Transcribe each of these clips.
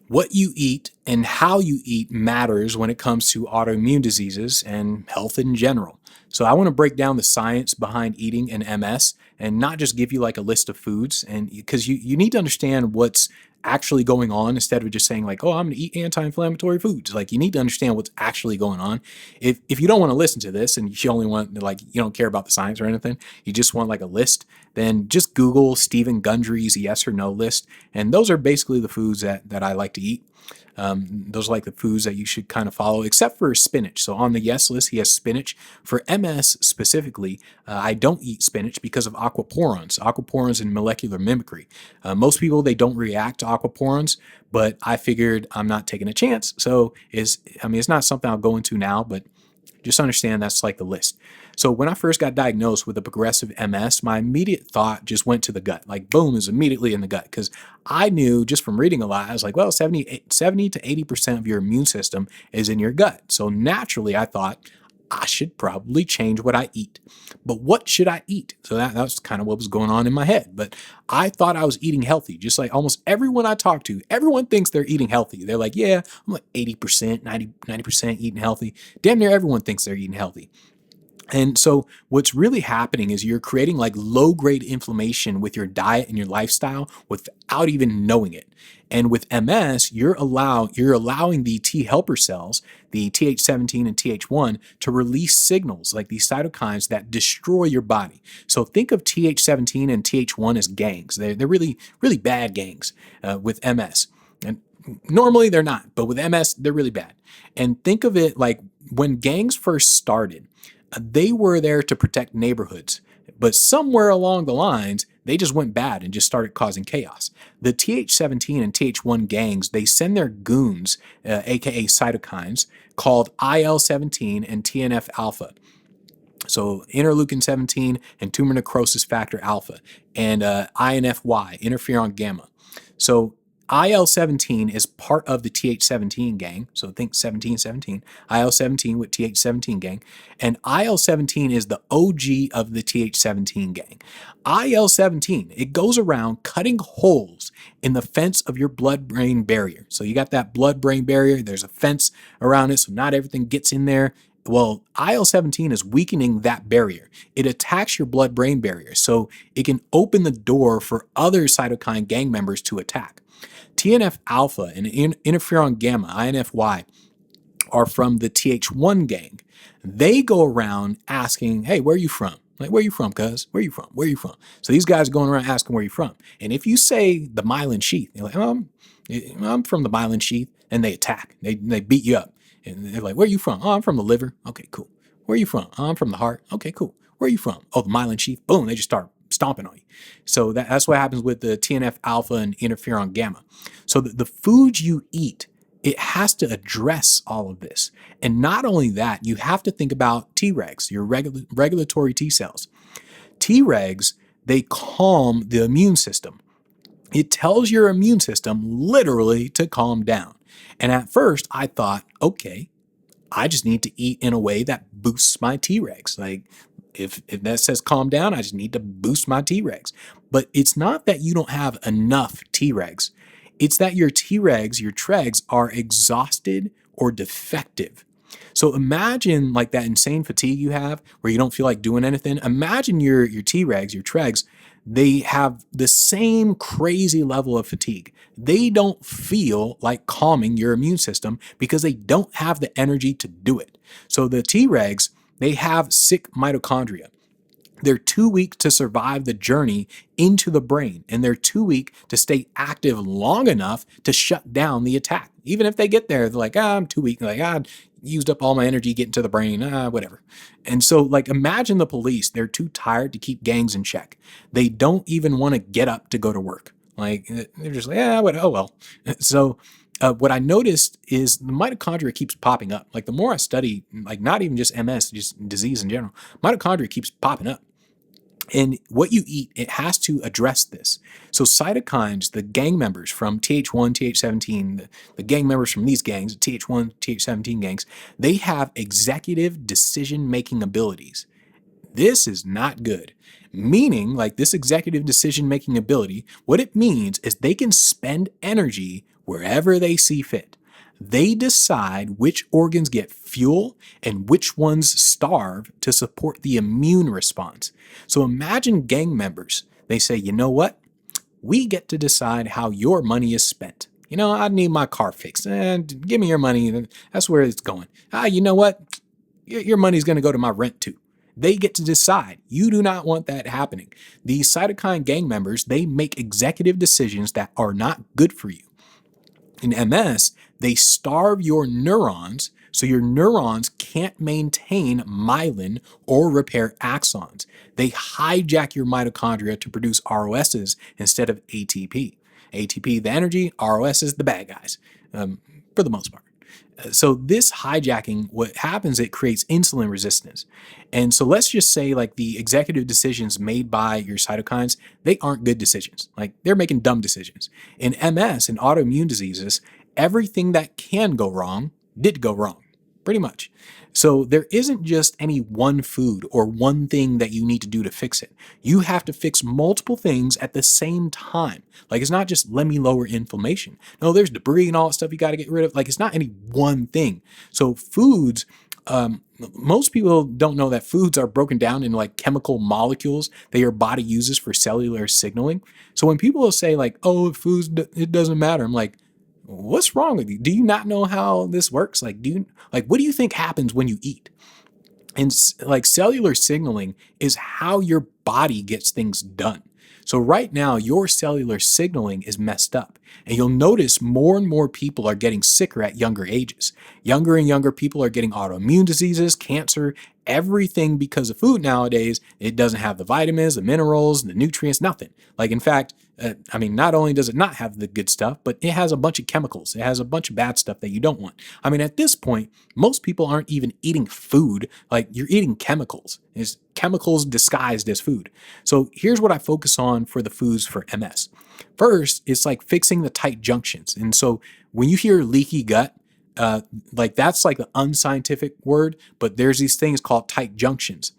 What you eat and how you eat matters when it comes to autoimmune diseases and health in general. So I want to break down the science behind eating an MS and not just give you like a list of foods, and because you need to understand what's actually going on instead of just saying like, oh, I'm going to eat anti-inflammatory foods. Like, you need to understand what's actually going on. If you don't want to listen to this and you only want, like, you don't care about the science or anything, you just want like a list, then just Google Stephen Gundry's yes or no list. And those are basically the foods that I like to eat. Those are like the foods that you should kind of follow, except for spinach. So on the yes list, he has spinach. For MS specifically, I don't eat spinach because of aquaporins and molecular mimicry. Most people, they don't react to aquaporins, but I figured I'm not taking a chance. So it's not something I'll go into now, but just understand that's like the list. So when I first got diagnosed with a progressive MS, my immediate thought just went to the gut. Like, boom, is immediately in the gut. Because I knew just from reading a lot, I was like, well, 70 to 80% of your immune system is in your gut. So naturally, I thought I should probably change what I eat. But what should I eat? So that was kind of what was going on in my head. But I thought I was eating healthy, just like almost everyone I talk to. Everyone thinks they're eating healthy. They're like, yeah, I'm like 80%, 90% eating healthy. Damn near everyone thinks they're eating healthy. And so what's really happening is you're creating like low-grade inflammation with your diet and your lifestyle without even knowing it. And with MS, you're allowing the T helper cells, the Th17 and Th1, to release signals like these cytokines that destroy your body. So think of Th17 and Th1 as gangs. They're really, really bad gangs with MS. And normally they're not, but with MS, they're really bad. And think of it like when gangs first started, they were there to protect neighborhoods, but somewhere along the lines, they just went bad and just started causing chaos. The Th17 and Th1 gangs, they send their goons, aka cytokines, called IL-17 and TNF alpha. So interleukin 17 and tumor necrosis factor alpha, and INFY, interferon gamma. So IL-17 is part of the Th17 gang. So think 1717, IL-17 with Th17 gang. And IL-17 is the OG of the Th17 gang. IL-17, it goes around cutting holes in the fence of your blood-brain barrier. So you got that blood-brain barrier, there's a fence around it, so not everything gets in there. Well, IL-17 is weakening that barrier. It attacks your blood-brain barrier, so it can open the door for other cytokine gang members to attack. TNF alpha and interferon gamma, INFY, are from the Th1 gang. They go around asking, hey, where are you from? Like, where are you from, cuz? Where are you from? Where are you from? So these guys are going around asking where you're from. And if you say the myelin sheath, you're like, I'm from the myelin sheath, and they attack. They beat you up. And they're like, where are you from? Oh, I'm from the liver. Okay, cool. Where are you from? Oh, I'm from the heart. Okay, cool. Where are you from? Oh, the myelin sheath. Boom, they just start stomping on you. So that's what happens with the TNF alpha and interferon gamma. So the foods you eat, it has to address all of this. And not only that, you have to think about Tregs, your regulatory T cells. Tregs, they calm the immune system. It tells your immune system literally to calm down. And at first I thought, okay, I just need to eat in a way that boosts my Tregs. Like, if that says calm down, I just need to boost my Tregs. But it's not that you don't have enough Tregs. It's that your Tregs, your Tregs, are exhausted or defective. So imagine like that insane fatigue you have where you don't feel like doing anything. Imagine your Tregs, your Tregs, they have the same crazy level of fatigue. They don't feel like calming your immune system because they don't have the energy to do it. So the Tregs, they have sick mitochondria. They're too weak to survive the journey into the brain, and they're too weak to stay active long enough to shut down the attack. Even if they get there, they're like, I'm too weak. They're like, used up all my energy getting to the brain, whatever. And so, like, imagine the police. They're too tired to keep gangs in check. They don't even want to get up to go to work. Like, they're just like, oh well. So what I noticed is the mitochondria keeps popping up. Like, the more I study, like, not even just MS, just disease in general, mitochondria keeps popping up. And what you eat, it has to address this. So cytokines, the gang members from Th1, Th17, the gang members from these gangs, Th1, Th17 gangs, they have executive decision-making abilities. This is not good. Meaning, like, this executive decision-making ability, what it means is they can spend energy wherever they see fit. They decide which organs get fuel and which ones starve to support the immune response. So imagine gang members. They say, you know what? We get to decide how your money is spent. I need my car fixed. And give me your money. That's where it's going. You know what? Your money's going to go to my rent too. They get to decide. You do not want that happening. These cytokine gang members, they make executive decisions that are not good for you. In MS, they starve your neurons so your neurons can't maintain myelin or repair axons. They hijack your mitochondria to produce ROSs instead of ATP. ATP, the energy, ROSs, the bad guys, for the most part. So this hijacking, what happens, it creates insulin resistance. And so let's just say like the executive decisions made by your cytokines, they aren't good decisions. Like they're making dumb decisions. In MS and autoimmune diseases, everything that can go wrong did go wrong, pretty much. So there isn't just any one food or one thing that you need to do to fix it. You have to fix multiple things at the same time. Like it's not just let me lower inflammation. No, there's debris and all that stuff you got to get rid of. Like it's not any one thing. So foods, most people don't know that foods are broken down into like chemical molecules that your body uses for cellular signaling. So when people say like, oh, foods, it doesn't matter. I'm like, what's wrong with you? Do you not know how this works? Like, what do you think happens when you eat? And like cellular signaling is how your body gets things done. So right now, your cellular signaling is messed up. And you'll notice more and more people are getting sicker at younger ages. Younger and younger people are getting autoimmune diseases, cancer, everything because of food nowadays. It doesn't have the vitamins, the minerals, the nutrients, nothing. Like, in fact, not only does it not have the good stuff, but it has a bunch of chemicals. It has a bunch of bad stuff that you don't want. At this point, most people aren't even eating food. Like, you're eating chemicals. It's chemicals disguised as food. So here's what I focus on for the foods for MS. First, it's like fixing the tight junctions. And so when you hear leaky gut, that's like the unscientific word, but there's these things called tight junctions.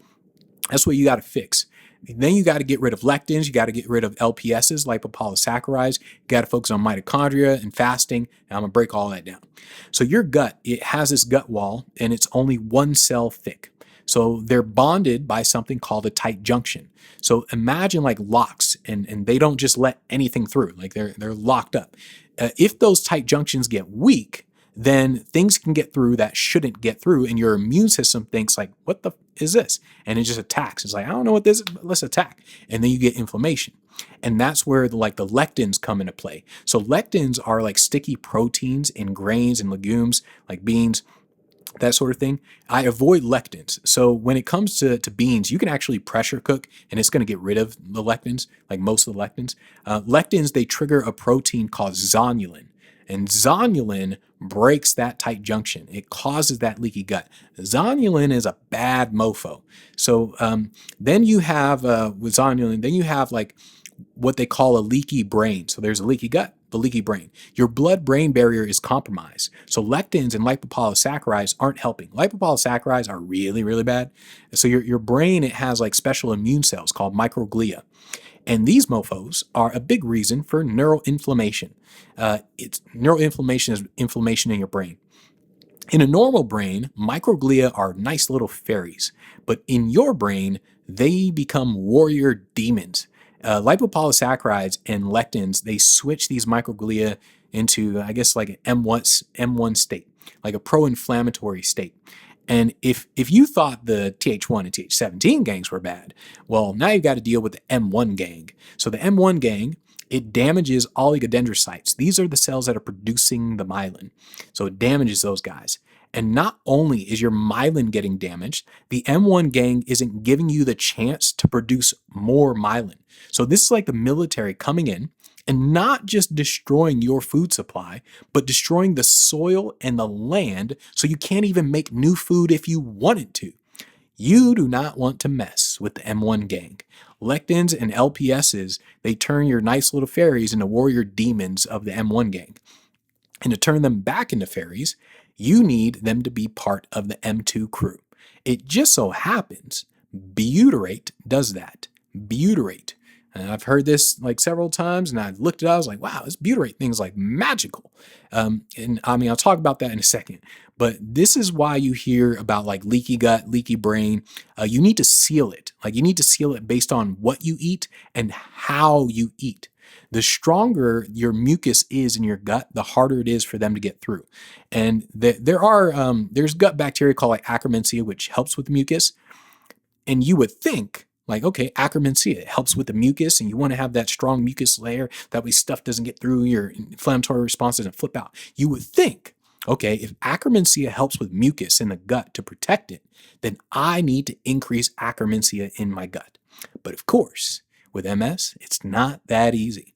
That's what you got to fix. Then you got to get rid of lectins. You got to get rid of LPSs, lipopolysaccharides. You got to focus on mitochondria and fasting. And I'm going to break all that down. So your gut, it has this gut wall and it's only one cell thick. So they're bonded by something called a tight junction. So imagine like locks and they don't just let anything through. Like they're locked up. If those tight junctions get weak, then things can get through that shouldn't get through, and your immune system thinks like, what the is this? And it just attacks. It's like, I don't know what this is, but let's attack. And then you get inflammation. And that's where the lectins come into play. So lectins are like sticky proteins in grains and legumes, like beans, that sort of thing. I avoid lectins. So when it comes to beans, you can actually pressure cook and it's going to get rid of the lectins, like most of the lectins. Lectins, they trigger a protein called zonulin. And zonulin breaks that tight junction. It causes that leaky gut. Zonulin is a bad mofo. So then you have, with zonulin, then you have like what they call a leaky brain. So there's a leaky gut, the leaky brain. Your blood-brain barrier is compromised. So lectins and lipopolysaccharides aren't helping. Lipopolysaccharides are really, really bad. So your brain, it has like special immune cells called microglia. And these mofos are a big reason for neuroinflammation. Neuroinflammation is inflammation in your brain. In a normal brain, microglia are nice little fairies. But in your brain, they become warrior demons. Lipopolysaccharides and lectins, they switch these microglia into, I guess, like an M1 state, like a pro-inflammatory state. And if you thought the Th1 and Th17 gangs were bad, well, now you've got to deal with the M1 gang. So the M1 gang, it damages oligodendrocytes. These are the cells that are producing the myelin. So it damages those guys. And not only is your myelin getting damaged, the M1 gang isn't giving you the chance to produce more myelin. So this is like the military coming in and not just destroying your food supply, but destroying the soil and the land so you can't even make new food if you wanted to. You do not want to mess with the M1 gang. Lectins and LPSs, they turn your nice little fairies into warrior demons of the M1 gang. And to turn them back into fairies, you need them to be part of the M2 crew. It just so happens butyrate does that. Butyrate. And I've heard this like several times, and I looked it up. I was like, wow, this butyrate thing's like magical. And I mean, I'll talk about that in a second. But this is why you hear about like leaky gut, leaky brain. You need to seal it. Like you need to seal it based on what you eat and how you eat. The stronger your mucus is in your gut, the harder it is for them to get through. And there's gut bacteria called like Akkermansia, which helps with mucus. And you would think, like, okay, Akkermansia, it helps with the mucus, and you want to have that strong mucus layer. That way stuff doesn't get through, your inflammatory response doesn't flip out. You would think, okay, if Akkermansia helps with mucus in the gut to protect it, then I need to increase Akkermansia in my gut. But of course, with MS, it's not that easy.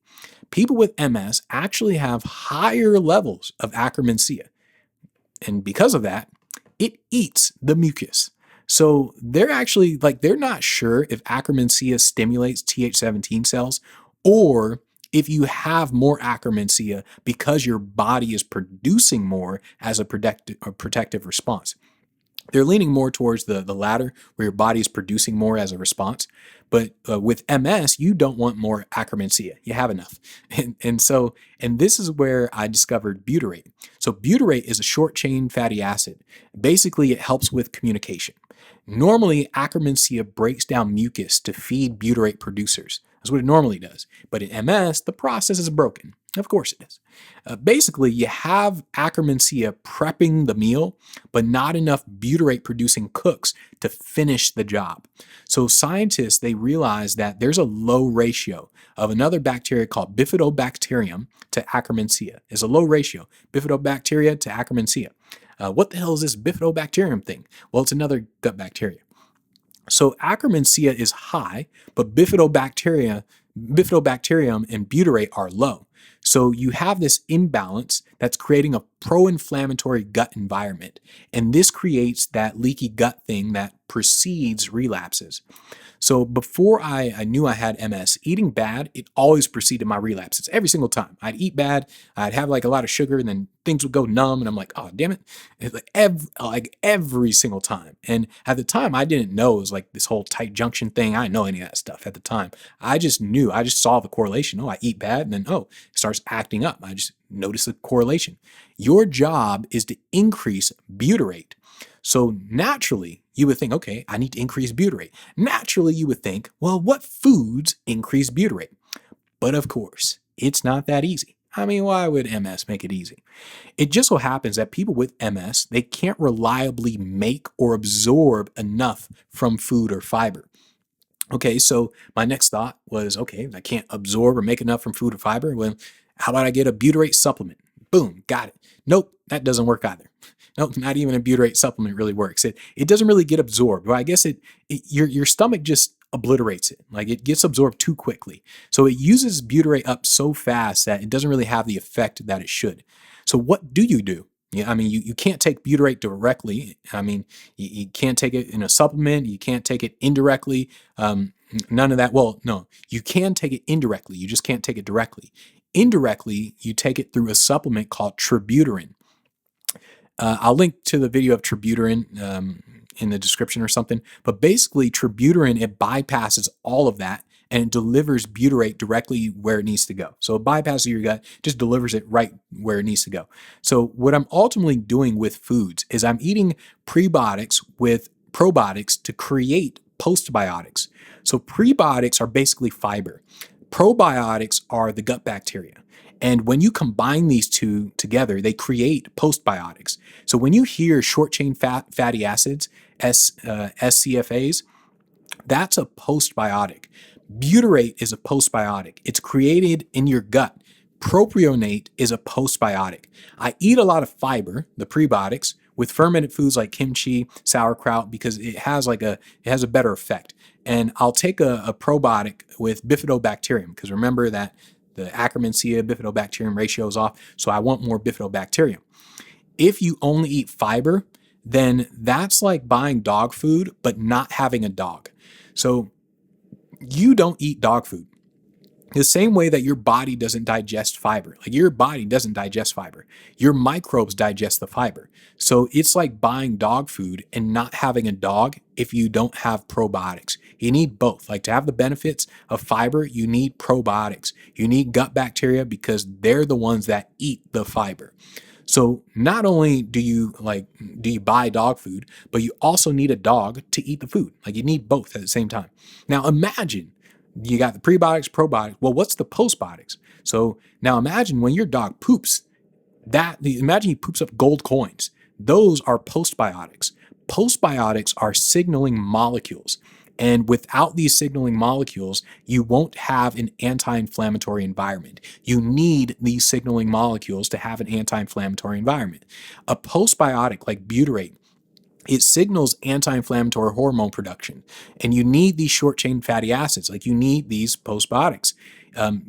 People with MS actually have higher levels of Akkermansia. And because of that, it eats the mucus. So they're actually like, they're not sure if Akkermansia stimulates Th17 cells or if you have more Akkermansia because your body is producing more as a protective response. They're leaning more towards the latter, where your body is producing more as a response. But with MS, you don't want more Akkermansia. You have enough. And this is where I discovered butyrate. So butyrate is a short chain fatty acid. Basically, it helps with communication. Normally, Akkermansia breaks down mucus to feed butyrate producers. That's what it normally does. But in MS, the process is broken. Of course it is. Basically, you have Akkermansia prepping the meal, but not enough butyrate producing cooks to finish the job. So scientists, they realize that there's a low ratio of another bacteria called Bifidobacterium to Akkermansia. There's a low ratio, Bifidobacteria to Akkermansia. What the hell is this Bifidobacterium thing? Well, it's another gut bacteria. So Akkermansia is high, but Bifidobacterium and butyrate are low. So you have this imbalance that's creating a pro-inflammatory gut environment. And this creates that leaky gut thing that precedes relapses. So before I knew I had MS, eating bad, it always preceded my relapses every single time. I'd eat bad, I'd have like a lot of sugar, and then things would go numb, and I'm like, oh, damn it. It's like every single time. And at the time, I didn't know it was like this whole tight junction thing. I didn't know any of that stuff at the time. I just saw the correlation. Oh, I eat bad, and then, oh, it starts acting up. I just noticed the correlation. Your job is to increase butyrate. So naturally, you would think, okay, I need to increase butyrate. Naturally, you would think, well, what foods increase butyrate? But of course, it's not that easy. I mean, why would MS make it easy? It just so happens that people with MS, they can't reliably make or absorb enough from food or fiber. Okay, so my next thought was, okay, I can't absorb or make enough from food or fiber. Well, how about I get a butyrate supplement? Boom, got it. Nope, that doesn't work either. Nope, not even a butyrate supplement really works. It doesn't really get absorbed. Well, I guess your stomach just obliterates it. Like it gets absorbed too quickly. So it uses butyrate up so fast that it doesn't really have the effect that it should. So what do you do? Yeah, I mean, you can't take butyrate directly. I mean, you can't take it in a supplement. You can't take it indirectly. None of that. Well, no, you can take it indirectly. You just can't take it directly. Indirectly, you take it through a supplement called Tributyrin. I'll link to the video of Tributyrin in the description or something. But basically, Tributyrin, it bypasses all of that and it delivers butyrate directly where it needs to go. So it bypasses your gut, just delivers it right where it needs to go. So what I'm ultimately doing with foods is I'm eating prebiotics with probiotics to create postbiotics. So prebiotics are basically fiber. Probiotics are the gut bacteria. And when you combine these two together, they create postbiotics. So when you hear short chain fatty acids, SCFAs, that's a postbiotic. Butyrate is a postbiotic. It's created in your gut. Propionate is a postbiotic. I eat a lot of fiber, the prebiotics, with fermented foods like kimchi, sauerkraut, because it has a better effect. And I'll take a probiotic with bifidobacterium, because remember that the Akkermansia bifidobacterium ratio is off, so I want more bifidobacterium. If you only eat fiber, then that's like buying dog food but not having a dog. So you don't eat dog food. The same way that your body doesn't digest fiber, like your body doesn't digest fiber, your microbes digest the fiber. So it's like buying dog food and not having a dog if you don't have probiotics. You need both. Like to have the benefits of fiber, you need probiotics. You need gut bacteria because they're the ones that eat the fiber. So not only do you buy dog food, but you also need a dog to eat the food. Like you need both at the same time. Now imagine you got the prebiotics, probiotics. Well, what's the postbiotics? So now imagine when your dog poops, imagine he poops up gold coins. Those are postbiotics. Postbiotics are signaling molecules. And without these signaling molecules, you won't have an anti-inflammatory environment. You need these signaling molecules to have an anti-inflammatory environment. A postbiotic like butyrate, it signals anti-inflammatory hormone production, and you need these short-chain fatty acids. Like you need these postbiotics.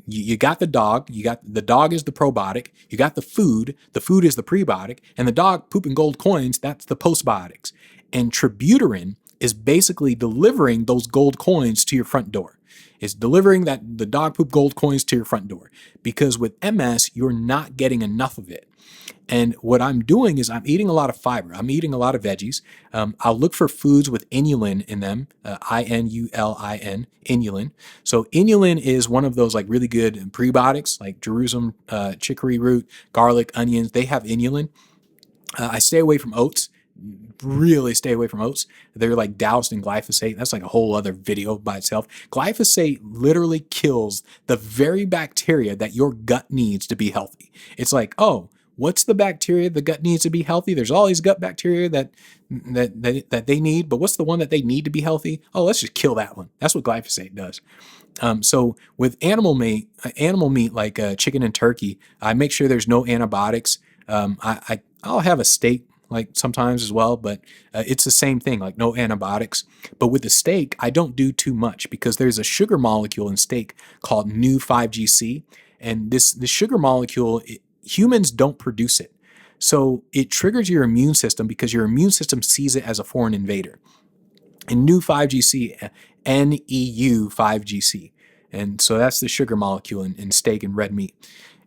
You got the dog. You got the dog is the probiotic. You got the food. The food is the prebiotic, and the dog pooping gold coins. That's the postbiotics. And tributyrin is basically delivering those gold coins to your front door. It's delivering that the dog poop gold coins to your front door because with MS you're not getting enough of it. And what I'm doing is I'm eating a lot of fiber. I'm eating a lot of veggies. I'll look for foods with inulin in them, inulin, inulin. So inulin is one of those like really good prebiotics, like Jerusalem chicory root, garlic, onions. They have inulin. I stay away from oats. Really stay away from oats. They're like doused in glyphosate. That's like a whole other video by itself. Glyphosate literally kills the very bacteria that your gut needs to be healthy. It's like, oh, what's the bacteria the gut needs to be healthy? There's all these gut bacteria that they need, but what's the one that they need to be healthy? Oh, let's just kill that one. That's what glyphosate does. So with animal meat like chicken and turkey, I make sure there's no antibiotics. I'll have a steak like sometimes as well, but it's the same thing, like no antibiotics. But with the steak, I don't do too much because there's a sugar molecule in steak called New5GC, and this sugar molecule, humans don't produce it. So it triggers your immune system because your immune system sees it as a foreign invader. And New5GC, NEU5GC. And so that's the sugar molecule in steak and red meat.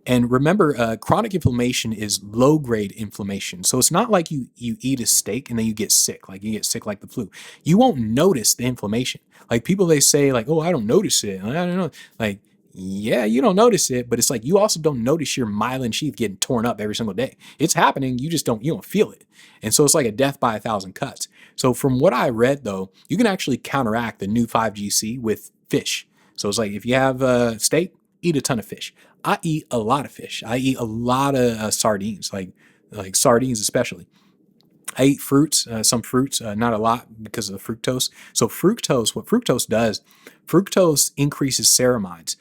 And remember, chronic inflammation is low-grade inflammation. So it's not like you eat a steak and then you get sick, like the flu. You won't notice the inflammation. Like people, they say like, oh, I don't notice it. I don't know. Like, yeah, you don't notice it, but it's like you also don't notice your myelin sheath getting torn up every single day. It's happening. You don't feel it. And so it's like a death by 1,000 cuts. So from what I read, though, you can actually counteract the new 5GC with fish. So it's like if you have steak, eat a ton of fish. I eat a lot of fish. I eat a lot of sardines, like sardines especially. I eat fruits, some fruits, not a lot because of the fructose. So what fructose does, fructose increases ceramides,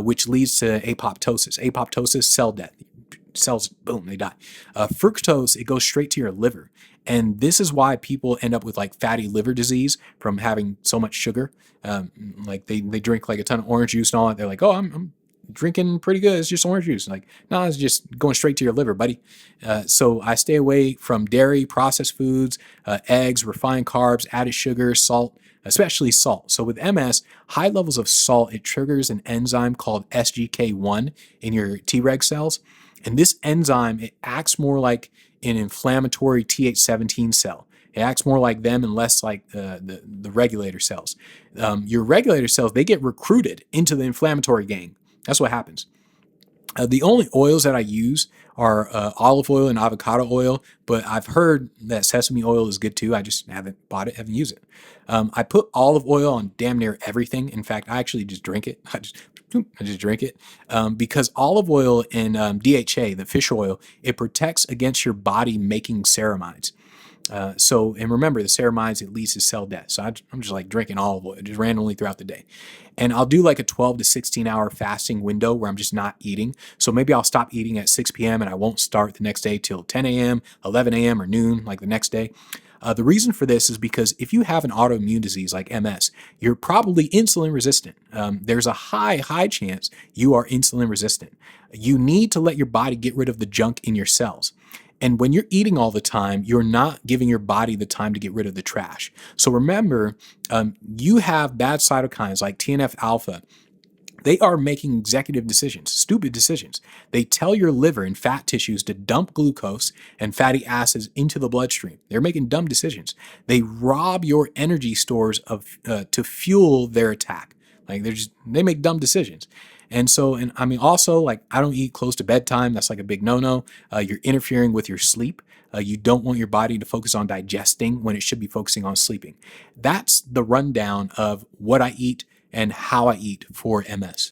which leads to apoptosis. Apoptosis, cell death. Cells, boom, they die. Fructose, it goes straight to your liver. And this is why people end up with like fatty liver disease from having so much sugar. Like they drink like a ton of orange juice and all that. They're like, oh, I'm drinking pretty good. It's just orange juice. Like, no, it's just going straight to your liver, buddy. So I stay away from dairy, processed foods, eggs, refined carbs, added sugar, salt, especially salt. So with MS, high levels of salt, it triggers an enzyme called SGK1 in your Treg cells. And this enzyme, it acts more like an inflammatory Th17 cell. It acts more like them and less like the regulator cells. Your regulator cells, they get recruited into the inflammatory gang. That's what happens. The only oils that I use are olive oil and avocado oil, but I've heard that sesame oil is good too. I just haven't bought it, haven't used it. I put olive oil on damn near everything. In fact, I actually just drink it. I just drink it because olive oil and DHA, the fish oil, it protects against your body making ceramides. And remember, the ceramides, it leads to cell death. So I'm just like drinking olive oil just randomly throughout the day. And I'll do like a 12 to 16 hour fasting window where I'm just not eating. So maybe I'll stop eating at 6 p.m. and I won't start the next day till 10 a.m., 11 a.m. or noon, like the next day. The reason for this is because if you have an autoimmune disease like MS, you're probably insulin resistant. There's a high chance you are insulin resistant. You need to let your body get rid of the junk in your cells. And when you're eating all the time, you're not giving your body the time to get rid of the trash. So remember, you have bad cytokines like TNF alpha. They are making executive decisions, stupid decisions. They tell your liver and fat tissues to dump glucose and fatty acids into the bloodstream. They're making dumb decisions. They rob your energy stores of to fuel their attack. Like they make dumb decisions. And so, and I mean, also, like, I don't eat close to bedtime. That's like a big no-no. You're interfering with your sleep. You don't want your body to focus on digesting when it should be focusing on sleeping. That's the rundown of what I eat and how I eat for MS.